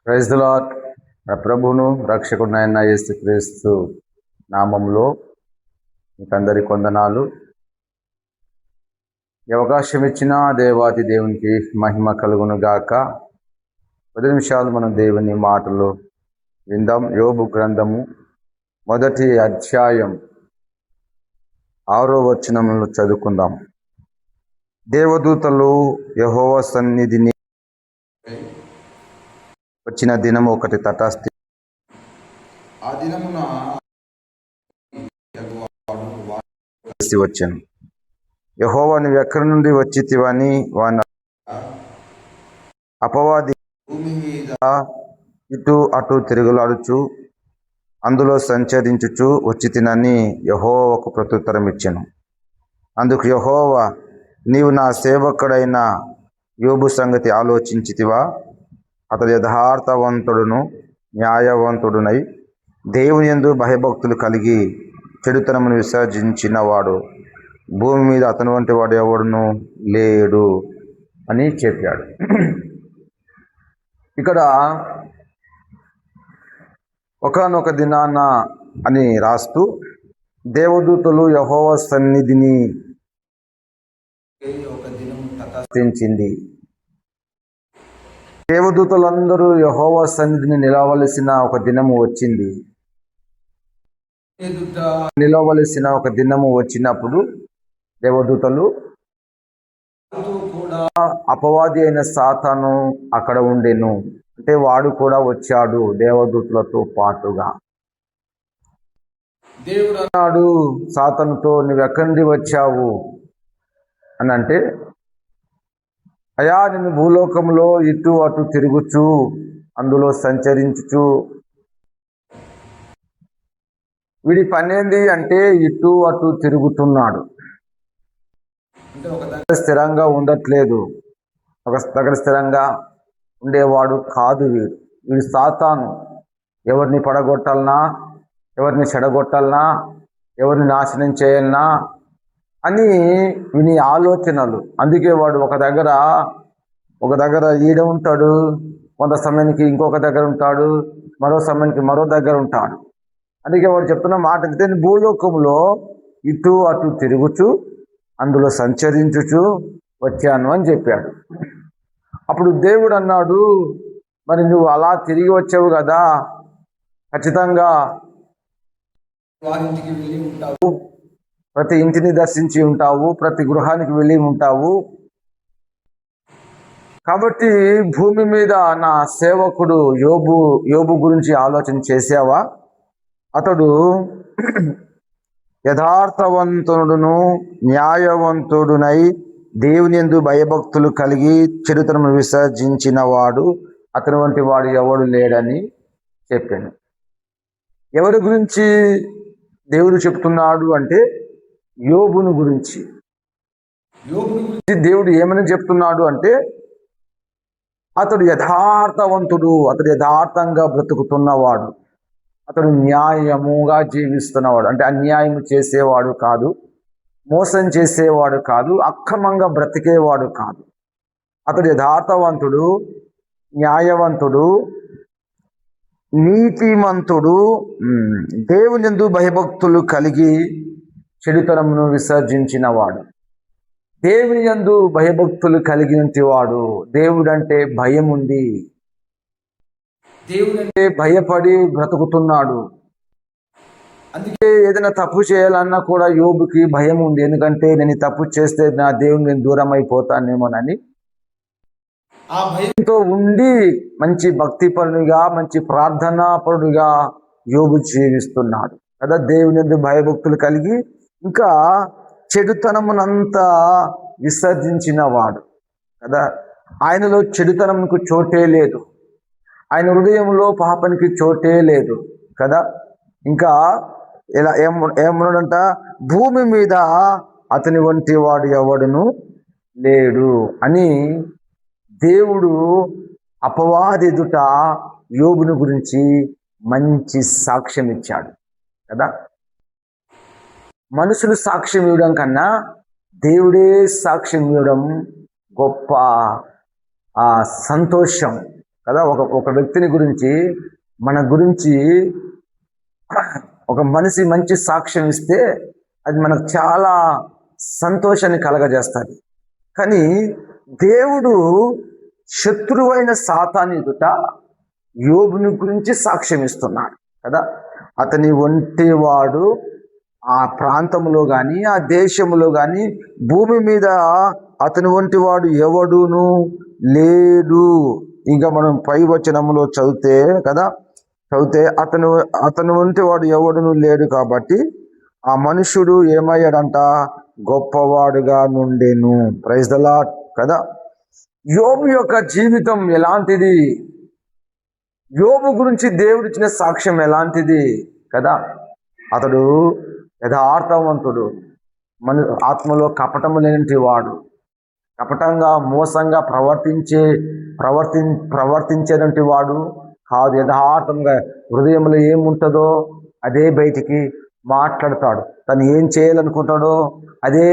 Praise the lord. మన ప్రభువును రక్షకుడినైన యేసుక్రీస్తు నామంలో మీకందరి కొందనాలు. ఈ అవకాశం ఇచ్చిన దేవాది దేవునికి మహిమ కలుగును గాక. 10 నిమిషాలు మనం దేవుని మాటలు విందాం. యోబు గ్రంథము 1వ అధ్యాయం 6వ వచనమును చదువుకుందాం. దేవదూతలు యెహోవా సన్నిధిని వచ్చిన దినము ఒకటి తటస్థి. ఆ దినమున వచ్చాను. యెహోవా నువ్వు ఎక్కడి నుండి వచ్చితివని వాని అపవాది భూమి మీద ఇటు అటు తిరుగులాడుచు అందులో సంచరించుచు వచ్చితినని యెహోవాకు ప్రత్యుత్తరం ఇచ్చాను. అందుకు యెహోవా, నీవు నా సేవకుడైన యోబు సంగతి ఆలోచించితివా? అతడు యథార్థవంతుడును న్యాయవంతుడునై దేవుని యందు భయభక్తులు కలిగి చెడుతనమును విసర్జించిన వాడు. భూమి మీద అతని వంటి వాడు ఎవడును లేడు అని చెప్పాడు. ఇక్కడ ఒకానొక దినాన అని రాస్తూ దేవదూతలు యెహోవా సన్నిధిని ఒక దినం తటస్థించింది. దేవదూతలందరూ యెహోవా సన్నిధిని నిలవలసిన ఒక దినము వచ్చింది. నిలవలసిన ఒక దినము వచ్చినప్పుడు దేవదూతలు కూడా అపవాది అయిన సాతాను అక్కడ ఉండెను. అంటే వాడు కూడా వచ్చాడు దేవదూతలతో పాటుగా. దేవుడు అన్నాడు సాతానుతో, నువ్వెక్కడి నుండి వచ్చావు అని అంటే, అయా నేను భూలోకంలో ఇటు అటు తిరుగుచు అందులో సంచరించుచు. వీడి పనేంది అంటే ఇటు అటు తిరుగుతున్నాడు. అంటే ఒక దగ్గర స్థిరంగా ఉండట్లేదు, ఒక దగ్గర స్థిరంగా ఉండేవాడు కాదు వీడు. వీడు సాతాను. ఎవరిని పడగొట్టాలనా, ఎవరిని చెడగొట్టాలనా, ఎవరిని నాశనం చేయాలనా అని విని ఆలోచనలు. అందుకే వాడు ఒక దగ్గర ఈడ ఉంటాడు, కొంత సమయానికి ఇంకొక దగ్గర ఉంటాడు, మరో సమయానికి మరో దగ్గర ఉంటాడు. అందుకే వాడు చెప్తున్న మాట అయితే, భూలోకంలో ఇటు అటు తిరుగుచు అందులో సంచరించుచు వచ్చాను అని చెప్పాడు. అప్పుడు దేవుడు అన్నాడు, మరి నువ్వు అలా తిరిగి వచ్చావు కదా, ఖచ్చితంగా వారింటికి వెళ్ళి ఉంటావు, ప్రతి ఇంటిని దర్శించి ఉంటావు, ప్రతి గృహానికి వెళ్ళి ఉంటావు. కాబట్టి భూమి మీద నా సేవకుడు యోబు గురించి ఆలోచన చేసావా? అతడు యథార్థవంతుడును న్యాయవంతుడునై దేవుని యందు భయభక్తులు కలిగి చెడుతనము విసర్జించిన వాడు. అతని వంటి వాడు ఎవడు లేడని చెప్పాను. ఎవరి గురించి దేవుడు చెప్తున్నాడు అంటే యోబును గురించి. దేవుడు ఏమని చెప్తున్నాడు అంటే, అతడు యథార్థవంతుడు, అతడు యథార్థంగా బ్రతుకుతున్నవాడు, అతడు న్యాయముగా జీవిస్తున్నవాడు. అంటే అన్యాయం చేసేవాడు కాదు, మోసం చేసేవాడు కాదు, అక్రమంగా బ్రతికేవాడు కాదు. అతడు యథార్థవంతుడు, న్యాయవంతుడు, నీతిమంతుడు, దేవుని యందు భయభక్తులు కలిగి చెడుతనమును విసర్జించిన వాడు. దేవుని యందు భయభక్తులు కలిగినటి వాడు. దేవుడంటే భయం ఉంది, దేవుడంటే భయపడి బ్రతుకుతున్నాడు. అందుకే ఏదైనా తప్పు చేయాలన్నా కూడా యోబుకి భయం ఉంది. ఎందుకంటే నేను తప్పు చేస్తే నా దేవుని నేను దూరం అయిపోతానేమోనని ఆ భయంతో ఉండి మంచి భక్తిపరునిగా, మంచి ప్రార్థనాపరునిగా యోబు జీవిస్తున్నాడు కదా. దేవుని యందు భయభక్తులు కలిగి ఇంకా చెడుతనమునంతా విసర్జించిన వాడు కదా. ఆయనలో చెడుతనమునకు చోటే లేదు, ఆయన హృదయంలో పాపానికి చోటే లేదు కదా. ఇంకా ఇలా ఏమన్నాడంట, భూమి మీద అతని వంటి వాడు ఎవడును లేడు అని దేవుడు అపవాది ఎదుట యోబుని గురించి మంచి సాక్ష్యం ఇచ్చాడు కదా. మనుషులు సాక్ష్యం ఇవ్వడం కన్నా దేవుడే సాక్ష్యం ఇవ్వడం గొప్ప సంతోషం కదా. ఒక వ్యక్తిని గురించి, మన గురించి ఒక మనిషి మంచి సాక్ష్యం ఇస్తే అది మనకు చాలా సంతోషాన్ని కలగజేస్తుంది. కానీ దేవుడు శత్రువైన సాతాను ఎదుట యోబుని గురించి సాక్ష్యం ఇస్తున్నాడు కదా. అతని ఒంటివాడు ఆ ప్రాంతంలో కానీ ఆ దేశంలో కానీ భూమి మీద అతని వంటివాడు ఎవడును లేడు. ఇంకా మనం పై వచనంలో చదివితే అతను వంటివాడు ఎవడును లేడు కాబట్టి ఆ మనుషుడు ఏమయ్యాడంట, గొప్పవాడుగా నుండెను. ప్రైజ్ ద లార్డ్ కదా. యోబు యొక్క జీవితం ఎలాంటిది, యోబు గురించి దేవుడిచ్చిన సాక్ష్యం ఎలాంటిది కదా. అతడు యథార్థవంతుడు, ఆత్మలో కపటము లేని వాడు, కపటంగా మోసంగా ప్రవర్తించేటువంటి వాడు కాదు. యథార్థంగా హృదయంలో ఏముంటుందో అదే బయటికి మాట్లాడతాడు. తను ఏం చేయాలనుకుంటాడో అదే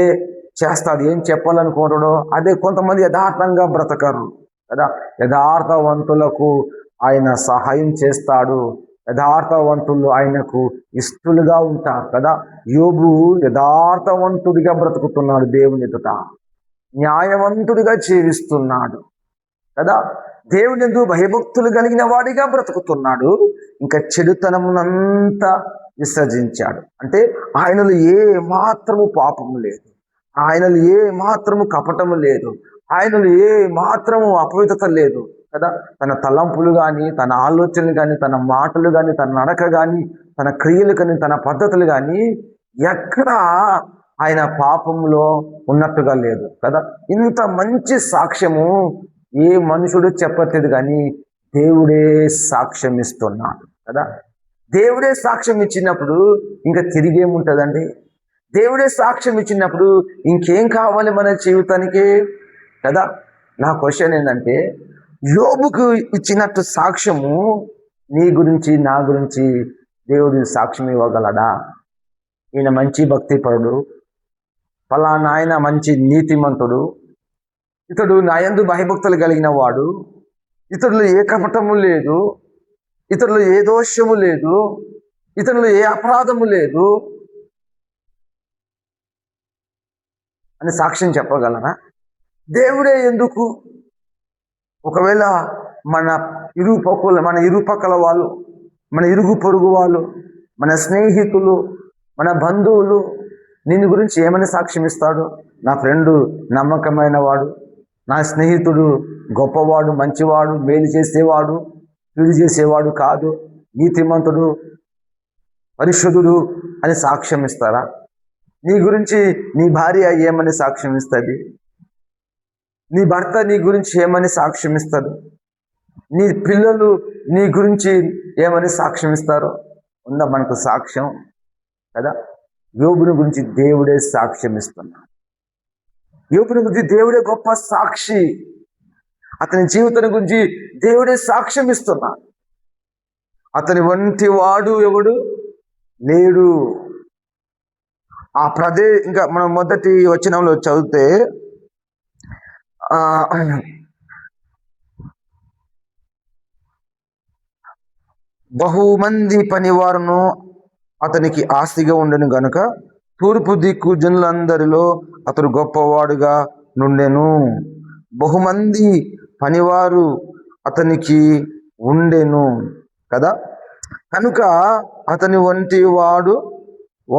చేస్తాడు, ఏం చెప్పాలనుకుంటాడో అదే. కొంతమంది యథార్థంగా బ్రతకరు కదా. యథార్థవంతులకు ఆయన సహాయం చేస్తాడు, యథార్థవంతులు ఆయనకు ఇష్టలుగా ఉంటారు కదా. యోబు యథార్థవంతుడిగా బ్రతుకుతున్నాడు, దేవుని ఎదుట న్యాయవంతుడిగా జీవిస్తున్నాడు కదా. దేవుని యందు భయభక్తులు కలిగిన వాడిగా బ్రతుకుతున్నాడు. ఇంకా చెడుతనమునంతా విసర్జించాడు. అంటే ఆయనలో ఏ మాత్రము పాపము లేదు, ఆయనలో ఏ మాత్రము కపటము లేదు, ఆయనలో ఏ మాత్రము అపవిత్రత లేదు కదా. తన తలంపులు కానీ, తన ఆలోచనలు కానీ, తన మాటలు కానీ, తన నడక కానీ, తన క్రియలు కానీ, తన పద్ధతులు కానీ ఎక్కడ ఆయన పాపంలో ఉన్నట్టుగా లేదు కదా. ఇంత మంచి సాక్ష్యము ఏ మనుషుడు చెప్పట్లేదు, కానీ దేవుడే సాక్ష్యం ఇస్తున్నాడు కదా. దేవుడే సాక్ష్యం ఇచ్చినప్పుడు ఇంకా తిరిగేముంటుందండి. దేవుడే సాక్ష్యం ఇచ్చినప్పుడు ఇంకేం కావాలి మన జీవితానికి కదా. నా క్వశ్చన్ ఏంటంటే, యోబుకు ఇచ్చినట్టు సాక్ష్యము నీ గురించి నా గురించి దేవుడు సాక్ష్యం ఇవ్వగలడా? ఈయన మంచి భక్తిపరుడు, ఫలానా ఆయన మంచి నీతిమంతుడు, ఇతడు నా యందు భయభక్తులు కలిగిన వాడు, ఇతరులు ఏ కపటము లేదు, ఇతరులు ఏ దోషము లేదు, ఇతరులు ఏ అపరాధము లేదు అని సాక్ష్యం చెప్పగలరా? దేవుడే ఎందుకు? ఒకవేళ మన ఇరుపక్కల వాళ్ళు, మన ఇరుగు పొరుగు వాళ్ళు, మన స్నేహితులు, మన బంధువులు నిన్ను గురించి ఏమని సాక్ష్యం ఇస్తాడు? నా ఫ్రెండు నమ్మకమైన వాడు, నా స్నేహితుడు గొప్పవాడు, మంచివాడు, మేలు చేసేవాడు, కీడు చేసేవాడు కాదు, నీతిమంతుడు, పరిశుద్ధుడు అని సాక్ష్యం ఇస్తారా? నీ గురించి నీ భార్య ఏమని సాక్ష్యం ఇస్తుంది? నీ భర్త నీ గురించి ఏమని సాక్ష్యం ఇస్తారు? నీ పిల్లలు నీ గురించి ఏమని సాక్ష్యం ఇస్తారో ఉందా మనకు సాక్ష్యం కదా. యోబుని గురించి దేవుడే సాక్ష్యం ఇస్తున్నాడు. యోబుని గురించి దేవుడే గొప్ప సాక్షి. అతని జీవితం గురించి దేవుడే సాక్ష్యం ఇస్తున్నాడు. అతని వంటి వాడు ఎవడు లేడు. ఇంకా మనం మొదటి వచనంలో చదివితే బహుమంది పనివారును అతనికి ఆస్తిగా ఉండెను గనుక తూర్పు దిక్కు జనులందరిలో అతడు గొప్పవాడుగా నుండెను. బహుమంది పనివారు అతనికి ఉండెను కదా. కనుక అతని వంటి వాడు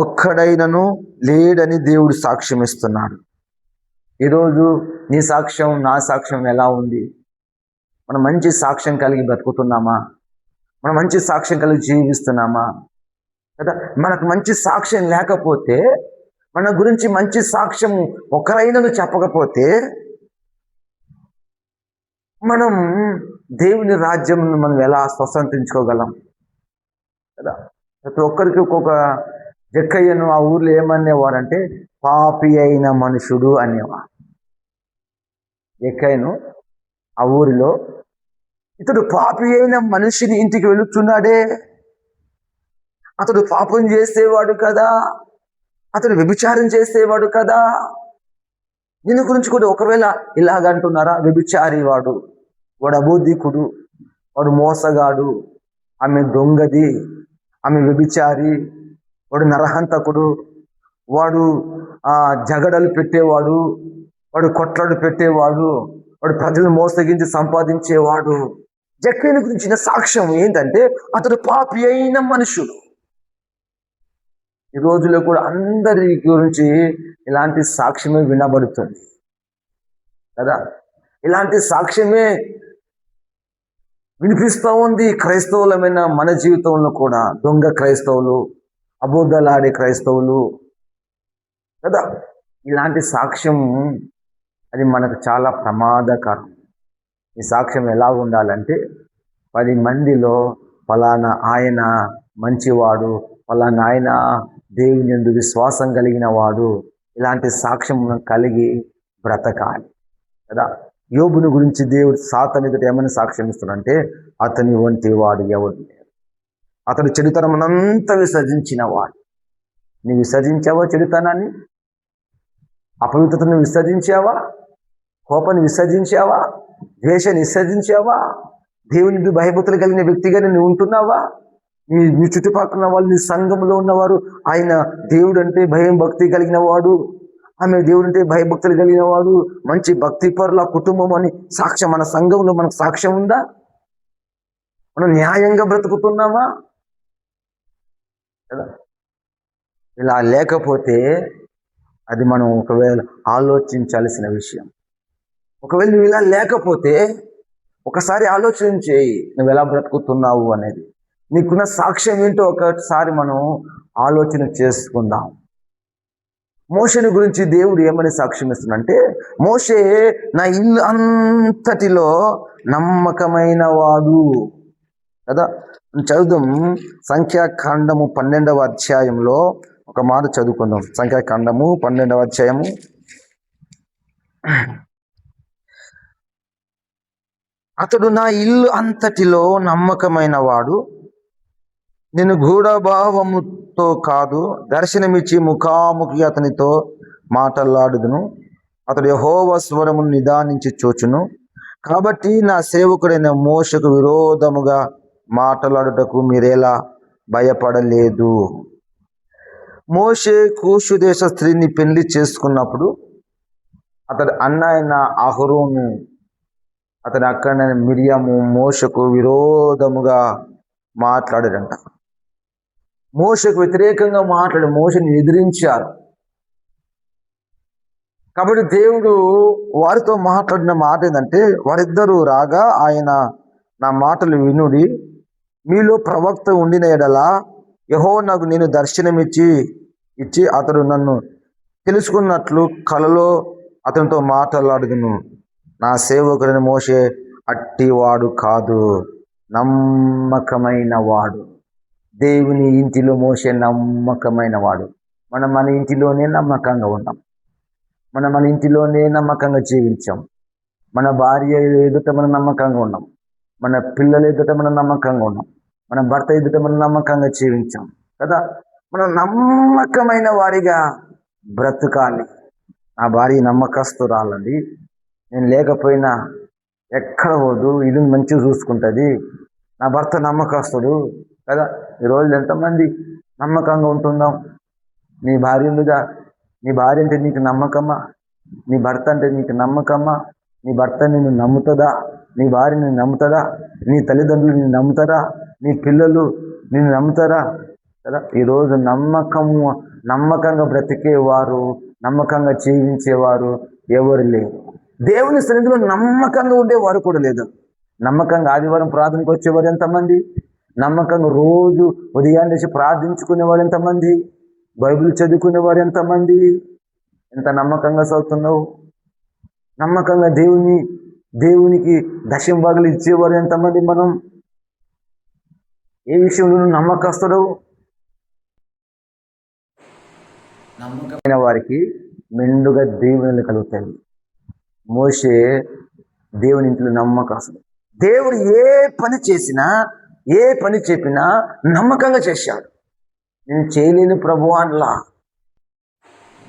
ఒక్కడైనను లేడని దేవుడు సాక్ష్యం ఇస్తున్నాడు. ఈరోజు నీ సాక్ష్యం, నా సాక్ష్యం ఎలా ఉంది? మనం మంచి సాక్ష్యం కలిగి బ్రతుకుతున్నామా? మనం మంచి సాక్ష్యం కలిగి జీవిస్తున్నామా కదా. మనకు మంచి సాక్ష్యం లేకపోతే, మన గురించి మంచి సాక్ష్యం ఒకరైనను చెప్పకపోతే మనం దేవుని రాజ్యం మనం ఎలా స్వతంత్రించుకోగలం కదా. ప్రతి ఒక్కరికి ఒక్కొక్క జక్కయ్యను ఆ ఊర్లో ఏమనేవారంటే పాపి అయిన మనుషుడు అనేవారు. జక్కయ్యను ఆ ఊరిలో, ఇతడు పాపి అయిన మనిషిని ఇంటికి వెళుతున్నాడే, అతడు పాపం చేసేవాడు కదా, అతడు వ్యభిచారం చేసేవాడు కదా. దీని గురించి కూడా ఒకవేళ ఇలాగంటున్నారా, వ్యభిచారి వాడు, అబోధికుడు, వాడు మోసగాడు, ఆమె దొంగది, ఆమె వ్యభిచారి, వాడు నరహంతకుడు, వాడు జగడలు పెట్టేవాడు, వాడు కొట్లాడు పెట్టేవాడు, వాడు ప్రజలను మోసగించి సంపాదించేవాడు. జక్కయ్యను గురించిన సాక్ష్యం ఏంటంటే అతడు పాపి అయిన మనుషుడు. ఈ రోజులో కూడా అందరి గురించి ఇలాంటి సాక్ష్యమే వినబడుతుంది కదా, ఇలాంటి సాక్ష్యమే వినిపిస్తూ ఉంది. క్రైస్తవులమైన మన జీవితంలో కూడా దొంగ క్రైస్తవులు, అబద్ధాలాడే క్రైస్తవులు కదా, ఇలాంటి సాక్ష్యం అది మనకు చాలా ప్రమాదకరం. ఈ సాక్ష్యం ఎలా ఉండాలంటే 10 మందిలో ఫలానా ఆయన మంచివాడు, ఫలానా ఆయన దేవుని యందు విశ్వాసం కలిగిన వాడు, ఇలాంటి సాక్ష్యం కలిగి బ్రతకాలి కదా. యోబుని గురించి దేవుడు సాతాను ఎదుట ఏమైనా సాక్ష్యం ఇస్తున్నాడంటే అతని వంటి వాడు ఎవడు లేడు, అతడు చెడుతనమునంతా విసర్జించిన వాడు. నీవు విసర్జించావా? చెడుతనాన్ని, అపవిత్రతను విసర్జించావా? కోపాన్ని విసర్జించావా? ద్వేషాన్ని విసర్జించావా? దేవుని భయభక్తులు కలిగిన వ్యక్తిగా నువ్వు ఉంటున్నావా? నీ చుట్టుపక్కల వాళ్ళు, నీ సంఘంలో ఉన్నవారు ఆయన దేవుడు అంటే భయం భక్తి కలిగిన వాడు, ఆమె దేవుడు అంటే భయభక్తులు కలిగిన వాడు, మంచి భక్తి పరుల కుటుంబం అని సాక్ష్యం మన సంఘంలో మనకు సాక్ష్యం ఉందా? మనం న్యాయంగా బ్రతుకుతున్నామా? ఇలా లేకపోతే అది మనం ఒకవేళ ఆలోచించాల్సిన విషయం. ఒకవేళ నువ్వు ఇలా లేకపోతే ఒకసారి ఆలోచన చేయి, నువ్వు ఎలా బ్రతుకుతున్నావు అనేది. నీకున్న సాక్ష్యం ఏంటో ఒకసారి మనం ఆలోచన చేసుకుందాం. మోషేని గురించి దేవుడు ఏమని సాక్ష్యం ఇస్తుందంటే, మోషే నా ఇల్లు అంతటిలో నమ్మకమైన వాడు కదా. చదువుదాం, సంఖ్యాకాండము 12వ అధ్యాయంలో ఒక మాట చదువుకుందాం. సంఖ్యాకాండము 12వ అధ్యాయము అతడు నా ఇల్లు అంతటిలో నమ్మకమైన వాడు, నేను గూఢభావముతో కాదు దర్శనమిచ్చి ముఖాముఖి అతనితో మాట్లాడుదును. అతడు యెహోవా స్వరమును నిదానించి చూచును. కాబట్టి నా సేవకుడైన మోషకు విరోధముగా మాట్లాడుటకు మీరేలా భయపడలేదు. మోషే కూషు దేశ స్త్రీని పెళ్లి చేసుకున్నప్పుడు అతడు అన్న అయిన అహరోను, అతని అక్కడ మిరియాము మోషకు విరోధముగా మాట్లాడారంట. మోషకు వ్యతిరేకంగా మాట్లాడి మోషని ఎదిరించారు. కాబట్టి దేవుడు వారితో మాట్లాడిన మాట ఏంటంటే, వారిద్దరూ రాగా ఆయన నా మాటలు వినుడి, మీలో ప్రవక్త ఉండిన ఎడలా యెహోవా నాకు నేను దర్శనమిచ్చి అతడు నన్ను తెలుసుకున్నట్లు కలలో అతనితో మాట్లాడుదును. నా సేవకుడైన మోషే అట్టివాడు కాదు, నమ్మకమైన వాడు. దేవుని ఇంటిలో మోషే నమ్మకమైన వాడు. మనం మన ఇంటిలోనే నమ్మకంగా ఉన్నాం, మన ఇంటిలోనే నమ్మకంగా జీవించాం. మన భార్య ఎదుట మనం నమ్మకంగా ఉన్నాం, మన పిల్లల ఎదుట మనం నమ్మకంగా ఉన్నాం, మన భర్త ఎదుట మనం నమ్మకంగా జీవించాం కదా. మనం నమ్మకమైన వారిగా బ్రతకాలి. నా భార్య నమ్మకస్తురాలండి, నేను లేకపోయినా ఎక్కడ పోదు, ఇది మంచిగా చూసుకుంటుంది, నా భర్త నమ్మకస్తుడు కదా. ఈరోజు ఎంతమంది నమ్మకంగా ఉంటున్నాం? నీ భార్య ఉందిగా, నీ భార్య అంటే నీకు నమ్మకమా? నీ భర్త అంటే నీకు నమ్మకమా? నీ భర్త నిన్ను నమ్ముతుందా? నీ భార్య నిన్ను నమ్ముతుందా? నీ తల్లిదండ్రులు నిన్ను నమ్ముతారా? నీ పిల్లలు నిన్ను నమ్ముతారా కదా. ఈరోజు నమ్మకంగా బ్రతికేవారు, నమ్మకంగా జీవించేవారు ఎవరు లేరు. దేవుని సన్నిధిలో నమ్మకంగా ఉండేవారు కూడా లేదు. నమ్మకంగా ఆదివారం ప్రార్థనకు వచ్చేవారు ఎంతమంది? నమ్మకంగా రోజు ఉదయాన్నే లేచి ప్రార్థించుకునేవారు ఎంతమంది? బైబిల్ చదువుకునేవారు ఎంతమంది? ఎంత నమ్మకంగా చదువుతున్నావు? నమ్మకంగా దేవునికి దశమ భాగాలు ఇచ్చేవారు ఎంతమంది? మనం ఏ విషయంలో నమ్మకస్తుడు? నమ్మకమైన వారికి మెండుగా దీవెనలు కలుగుతాయి. మోషే దేవుని ఇంట్లో నమ్మకస్తుడు. దేవుడు ఏ పని చేసినా, ఏ పని చెప్పినా నమ్మకంగా చేశాడు. నేను చేయలేని ప్రభువా అనలా.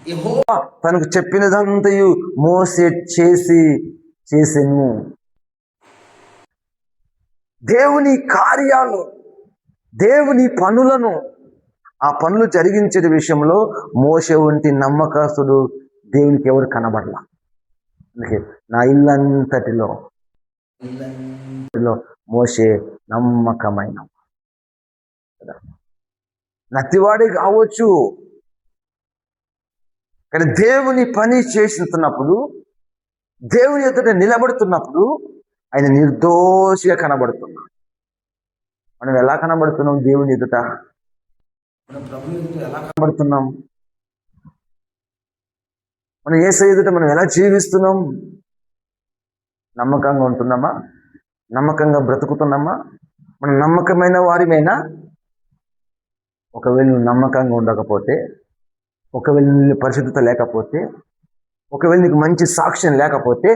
యెహోవా తనకు చెప్పినదంతయు మోసే చేసెను. దేవుని కార్యాలు, దేవుని పనులను, ఆ పనులు జరిగించే విషయంలో మోషే వంటి నమ్మకస్తుడు దేవునికి ఎవరు కనబడలా. అందుకే నా ఇల్లంతటిలో మోషే నమ్మకమైన నత్తివాడే కావచ్చు, కానీ దేవుని పని చేస్తున్నప్పుడు, దేవుని ఎదుట నిలబడుతున్నప్పుడు ఆయన నిర్దోషిగా కనబడుతున్నాడు. మనం ఎలా కనబడుతున్నాం? దేవుని ఎదుట మనం ప్రభు ఎదుట ఎలా కనబడుతున్నాం? మనం యేసయ్య ఎదుట మనం ఎలా జీవిస్తున్నాం? నమ్మకంగా ఉంటున్నామా? నమ్మకంగా బ్రతుకుతున్నామా? మనం నమ్మకమైన వారిమైనా? ఒకవేళ నువ్వు నమ్మకంగా ఉండకపోతే, ఒకవేళ నీ పరిశుద్ధత లేకపోతే, ఒకవేళ నీకు మంచి సాక్ష్యం లేకపోతే,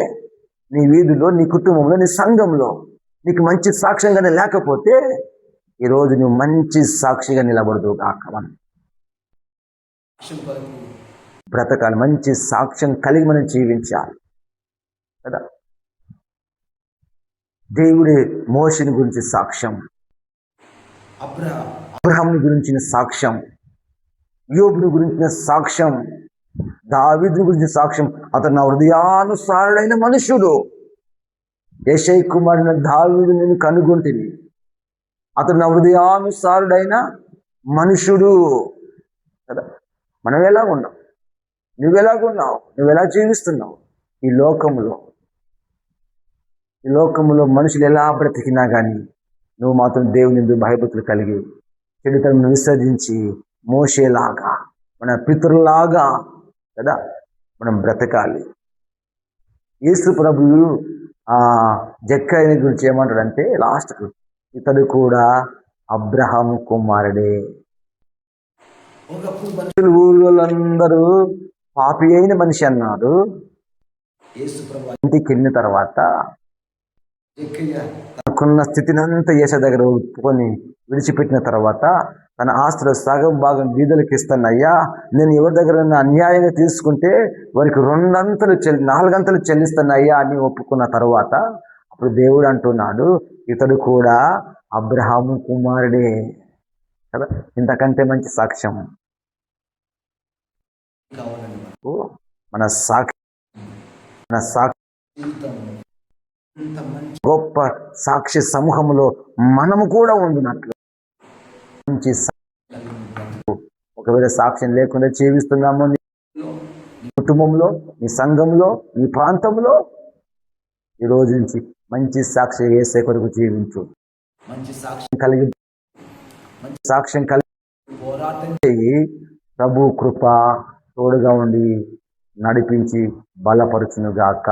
నీ వీధిలో, నీ కుటుంబంలో, నీ సంఘంలో నీకు మంచి సాక్ష్యంగానే లేకపోతే, ఈరోజు నువ్వు మంచి సాక్షిగా నిలబడదు కాక. మనం బ్రతకాలి, మంచి సాక్ష్యం కలిగి మనం జీవించాలి కదా. దేవుడి మోషేని గురించి సాక్ష్యం, అబ్రహాముని గురించిన సాక్ష్యం, యోబుని గురించిన సాక్ష్యం, దావీదుని గురించిన సాక్ష్యం. అతను నా హృదయానుసారుడైన మనుషుడు, యెషై కుమారుడైన దావీదు నేను కనుగొంటిని. అతను నా హృదయానుసారుడైన మనుషుడు కదా. మనం ఎలా ఉన్నాం? నువ్వెలాగున్నావు? నువ్వెలా జీవిస్తున్నావు? ఈ లోకంలో మనుషులు ఎలా బ్రతికినా కానీ నువ్వు మాత్రం దేవుని యందు భయభక్తులు కలిగి చెడుతలను విసర్జించి మోషేలాగా, మన పితరులాగా కదా మనం బ్రతకాలి. యేసు ప్రభువు జక్కయ్యని గురించి ఏమంటాడంటే లాస్ట్కు, ఇతడు కూడా అబ్రహాము కుమారుడే. ఊళ్ళందరూ పాపి అయిన మనిషి అన్నాడు. ఇంటికి వెళ్ళిన తర్వాత తనకున్న స్థితిని అంతా యేసు దగ్గర ఒప్పుకొని విడిచిపెట్టిన తర్వాత తన ఆస్తుల సగం భాగం బీదలకు ఇస్తానయ్యా, నేను ఎవరి దగ్గర అన్యాయంగా తీసుకుంటే వారికి 4 చెల్లిస్తానయ్యా అని ఒప్పుకున్న తర్వాత అప్పుడు దేవుడు అంటున్నాడు, ఇతడు కూడా అబ్రహాము కుమారుడే కదా. ఇంతకంటే మంచి సాక్ష్యం మన సాక్షి గొప్ప సాక్షి సమూహంలో మనము కూడా ఉండినట్లు మంచి. ఒకవేళ సాక్ష్యం లేకుండా జీవిస్తున్నాము నీ కుటుంబంలో, నీ సంఘంలో, నీ ప్రాంతంలో, ఈ రోజు నుంచి మంచి సాక్షి యేసయ్య కొరకు జీవించు. మంచి సాక్ష్యం కలిగి పోరాటం చేయి. ప్రభు కృప తోడుగా ఉండి నడిపించి బలపరుచునుగాక.